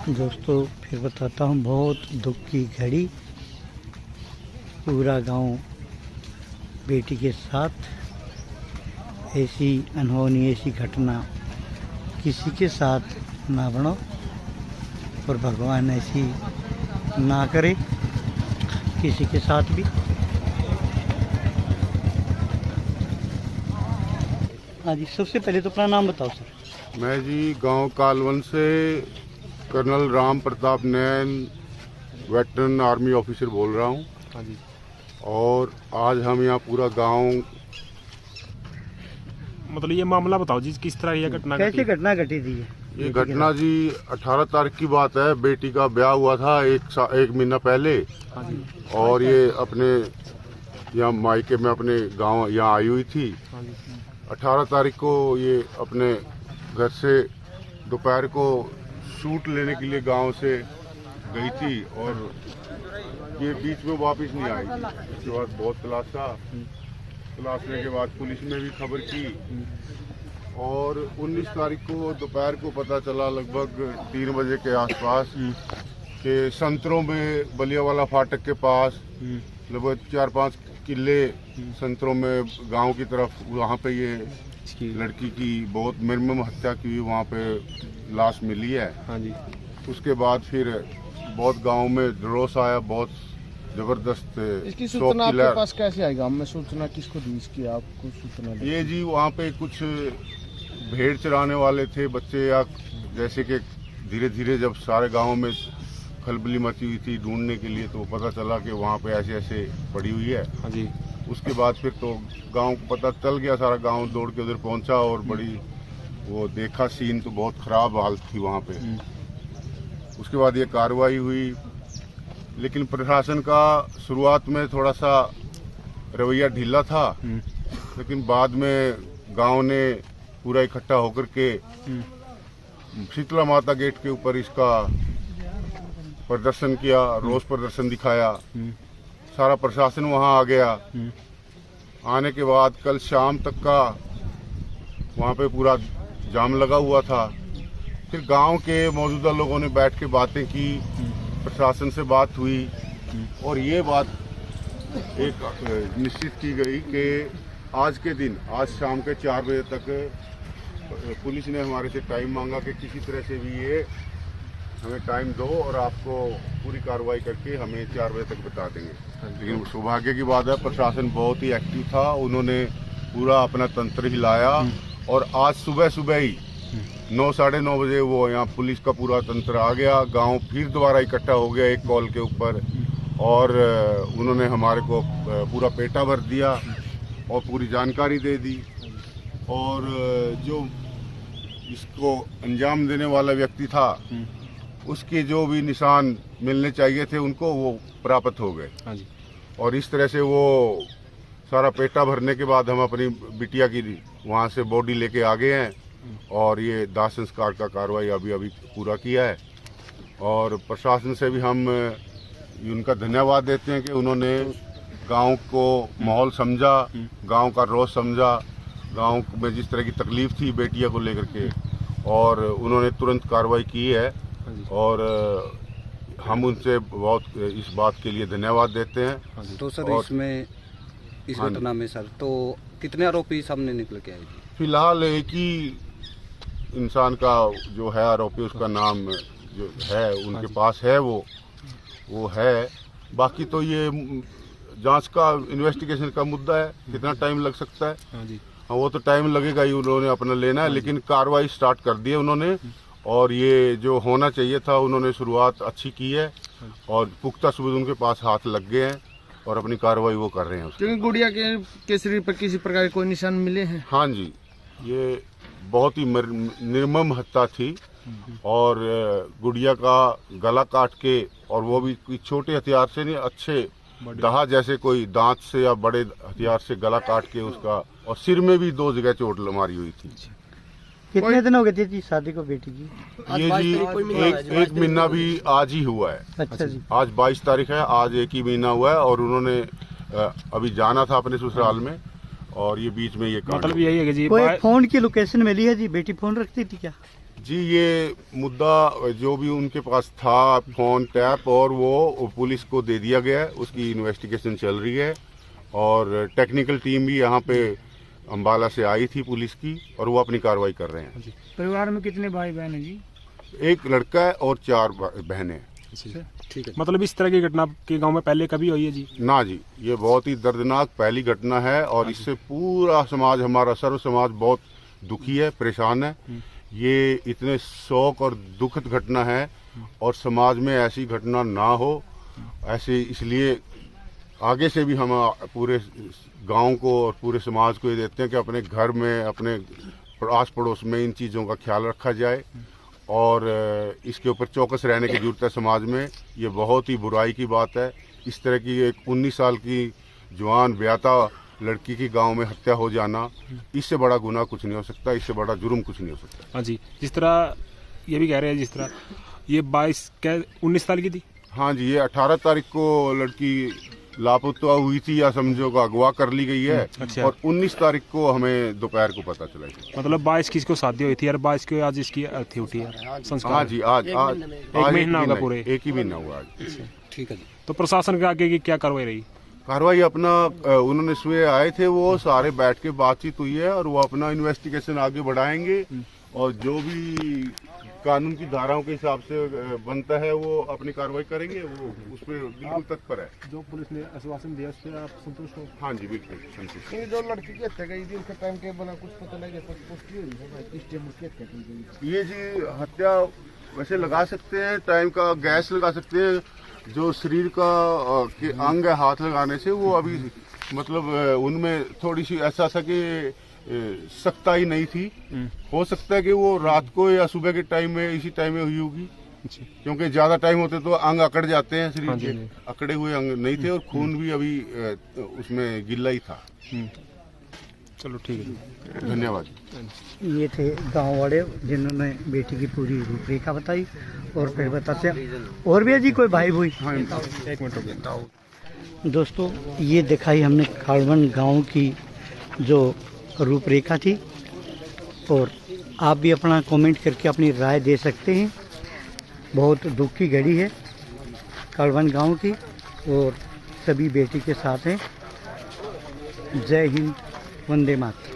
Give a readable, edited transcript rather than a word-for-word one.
दोस्तों फिर बताता हूँ, बहुत दुख की घड़ी। पूरा गांव बेटी के साथ, ऐसी अनहोनी ऐसी घटना किसी के साथ ना बनो और भगवान ऐसी ना करे किसी के साथ भी। हाँ जी, सबसे पहले तो अपना नाम बताओ सर। मैं जी गांव कालवन से कर्नल राम प्रताप नैन वेटरन आर्मी ऑफिसर बोल रहा हूँ। हाँ जी। और आज हम यहाँ पूरा गांव, मतलब ये मामला बताओ जी, किस तरह यह घटना कैसे घटना घटी थी? ये घटना जी 18 तारीख की बात है। बेटी का ब्याह हुआ था एक महीना पहले। हाँ जी। और ये अपने यहाँ मायके में अपने गांव यहाँ आई हुई थी। हाँ जी। 18 तारीख को ये अपने घर से दोपहर को सूट लेने के लिए गांव से गई थी और ये बीच में वापस नहीं आई थी। उसके बाद बहुत तलाशने के बाद पुलिस ने भी खबर की और 19 तारीख को दोपहर को पता चला लगभग 3 बजे के आसपास कि संतरों में बलियावाला फाटक के पास लगभग 4-5 किले संतरों में गांव की तरफ, वहाँ पे ये लड़की की बहुत निर्मम हत्या की वहाँ पे लाश मिली है। हाँ जी। उसके बाद फिर बहुत गांव में रोष आया, बहुत जबरदस्त। इसकी सूचना आपके पास कैसे आई? गांव में सूचना किसको दी इसकी? आपको सूचना दी? ये जी वहाँ पे कुछ भेड़ चराने वाले थे बच्चे, या जैसे कि धीरे धीरे जब सारे गांव में खलबली मची हुई थी ढूंढने के लिए, तो पता चला कि वहाँ पे ऐसे ऐसे पड़ी हुई है। हाँ जी। उसके बाद फिर तो गांव को पता चल गया, सारा गांव दौड़ के उधर पहुंचा और बड़ी वो देखा सीन, तो बहुत खराब हालत थी वहाँ पे। उसके बाद ये कार्रवाई हुई, लेकिन प्रशासन का शुरुआत में थोड़ा सा रवैया ढीला था, लेकिन बाद में गांव ने पूरा इकट्ठा होकर के शीतला माता गेट के ऊपर इसका प्रदर्शन किया, रोष प्रदर्शन दिखाया। सारा प्रशासन वहां आ गया। आने के बाद कल शाम तक का वहां पे पूरा जाम लगा हुआ था। फिर गांव के मौजूदा लोगों ने बैठ के बातें की, प्रशासन से बात हुई और ये बात एक निश्चित की गई कि आज के दिन, आज शाम के 4 बजे तक पुलिस ने हमारे से टाइम मांगा कि किसी तरह से भी ये हमें टाइम दो और आपको पूरी कार्रवाई करके हमें 4 बजे तक बता देंगे। लेकिन सौभाग्य की बात है, प्रशासन बहुत ही एक्टिव था। उन्होंने पूरा अपना तंत्र हिलाया और आज सुबह सुबह ही 9-9:30 बजे वो यहाँ पुलिस का पूरा तंत्र आ गया। गांव फिर दोबारा इकट्ठा हो गया एक कॉल के ऊपर और उन्होंने हमारे को पूरा पेटा भर दिया और पूरी जानकारी दे दी। और जो इसको अंजाम देने वाला व्यक्ति था, उसके जो भी निशान मिलने चाहिए थे उनको, वो प्राप्त हो गए। हाँ जी। और इस तरह से वो सारा पेटा भरने के बाद हम अपनी बिटिया की वहाँ से बॉडी लेके आ गए हैं और ये दाह संस्कार का कार्रवाई अभी पूरा किया है। और प्रशासन से भी हम उनका धन्यवाद देते हैं कि उन्होंने गांव को माहौल समझा, गांव का रोष समझा, गांव में जिस तरह की तकलीफ थी बेटिया को लेकर के, और उन्होंने तुरंत कार्रवाई की है। और हम उनसे बहुत इस बात के लिए धन्यवाद देते हैं। तो सर इसमें इस घटना में सर तो कितने आरोपी सामने निकल के आए? फिलहाल एक ही इंसान का जो है आरोपी, उसका नाम जो है उनके पास है, वो है। बाकी तो ये जांच का, इन्वेस्टिगेशन का मुद्दा है, कितना टाइम लग सकता है। हाँ जी। हाँ, वो तो टाइम लगेगा ही, उन्होंने अपना लेना है, लेकिन कार्रवाई स्टार्ट कर दी है उन्होंने। और ये जो होना चाहिए था, उन्होंने शुरुआत अच्छी की है और पुख्ता सबूत उनके पास हाथ लग गए हैं और अपनी कार्रवाई वो कर रहे हैं। क्योंकि गुड़िया के शरीर पर किसी प्रकार के कोई निशान मिले हैं? हाँ जी, ये बहुत ही निर्मम हत्या थी और गुड़िया का गला काट के, और वो भी कोई छोटे हथियार से नहीं, अच्छे दहा जैसे कोई दांत से या बड़े हथियार से गला काट के उसका, और सिर में भी 2 जगह चोट मारी हुई थी। कितने दिन हो गए थे शादी को बेटी की? ये जी एक महीना भी आज ही हुआ है। अच्छा जी। आज 22 तारीख है, आज 1 ही महीना हुआ है। और उन्होंने अभी जाना था अपने ससुराल में और ये बीच में ये मतलब यही है कि जी कोई फोन की लोकेशन मिली है जी? बेटी फोन रखती थी क्या? जी ये मुद्दा जो भी उनके पास था, फोन टैप, और वो पुलिस को दे दिया गया है। उसकी इन्वेस्टिगेशन चल रही है और टेक्निकल टीम भी यहाँ पे अम्बाला से आई थी पुलिस की, और वो अपनी कार्रवाई कर रहे हैं। परिवार में कितने भाई बहन हैं जी? एक लड़का है और 4 बहनें। ठीक है। मतलब इस तरह की घटना के गांव में पहले कभी हुई है जी? ना जी, ये बहुत ही दर्दनाक पहली घटना है और इससे पूरा समाज, हमारा सर्व समाज बहुत दुखी है, परेशान है। ये इतने शोक और दुखद घटना है और समाज में ऐसी घटना ना हो, ऐसे इसलिए आगे से भी हम पूरे गांव को और पूरे समाज को ये देते हैं कि अपने घर में, अपने आस पड़ोस में इन चीज़ों का ख्याल रखा जाए और इसके ऊपर चौकस रहने की जरूरत है समाज में। ये बहुत ही बुराई की बात है। इस तरह की एक 19 साल की जवान ब्याता लड़की की गांव में हत्या हो जाना, इससे बड़ा गुनाह कुछ नहीं हो सकता, इससे बड़ा जुर्म कुछ नहीं हो सकता। हाँ जी, जिस तरह ये भी कह रहे हैं, जिस तरह ये 19 साल की थी। हाँ जी, ये 18 तारीख को लड़की लापता हुई थी, या समझो का अगवा कर ली गई है। अच्छा। और 19 तारीख को हमें दोपहर को पता चला। मतलब 22 की इसको शादी हुई थी और 22 को आज इसकी अर्थी उठी है संस्कार। हाँ जी, आज एक महीना होगा पूरे। एक ही महीना हुआ आज। ठीक है जी। तो प्रशासन के आगे की क्या कार्रवाई रही? कार्रवाई अपना उन्होंने सुबह आए थे, वो सारे बैठ के बातचीत हुई है और वो अपना इन्वेस्टिगेशन आगे बढ़ाएंगे और जो भी कानून की धाराओं के हिसाब से बनता है वो अपनी कार्रवाई करेंगे। वो उस पर बिल्कुल तत्पर है। जो पुलिस ने आश्वासन दिया उस पर आप संतुष्ट हो? हाँ जी, बिल्कुल संतुष्ट। ये जो लड़की की हत्या गई थी उसका टाइम टेबल कुछ पता लगे? पुष्टि हुई है किस टाइम उसकी हत्या की गई? ये जी हत्या वैसे लगा सकते हैं, टाइम का गैस लगा सकते हैं, जो शरीर का के अंग है हाथ लगाने से, वो अभी मतलब उनमें थोड़ी सी ऐसा था कि सख्ताई नहीं थी। हो सकता है कि वो रात को या सुबह के टाइम में, इसी टाइम में हुई होगी, क्योंकि ज्यादा टाइम होते तो अंग अकड़ जाते हैं शरीर के। अकड़े हुए अंग नहीं थे और खून भी अभी उसमें गिल्ला ही था। चलो ठीक है, धन्यवाद। ये थे गांव वाले जिन्होंने बेटी की पूरी रूपरेखा बताई और फिर बताते हैं और भी है जी कोई भाई भाई। हाँ, एक मिनट रुकिए। दोस्तों ये दिखाई हमने खाड़वन गांव की जो रूपरेखा थी और आप भी अपना कमेंट करके अपनी राय दे सकते हैं। बहुत दुख की घड़ी है खाड़वन गांव की और सभी बेटी के साथ हैं। जय हिंद, वंदे मातरम।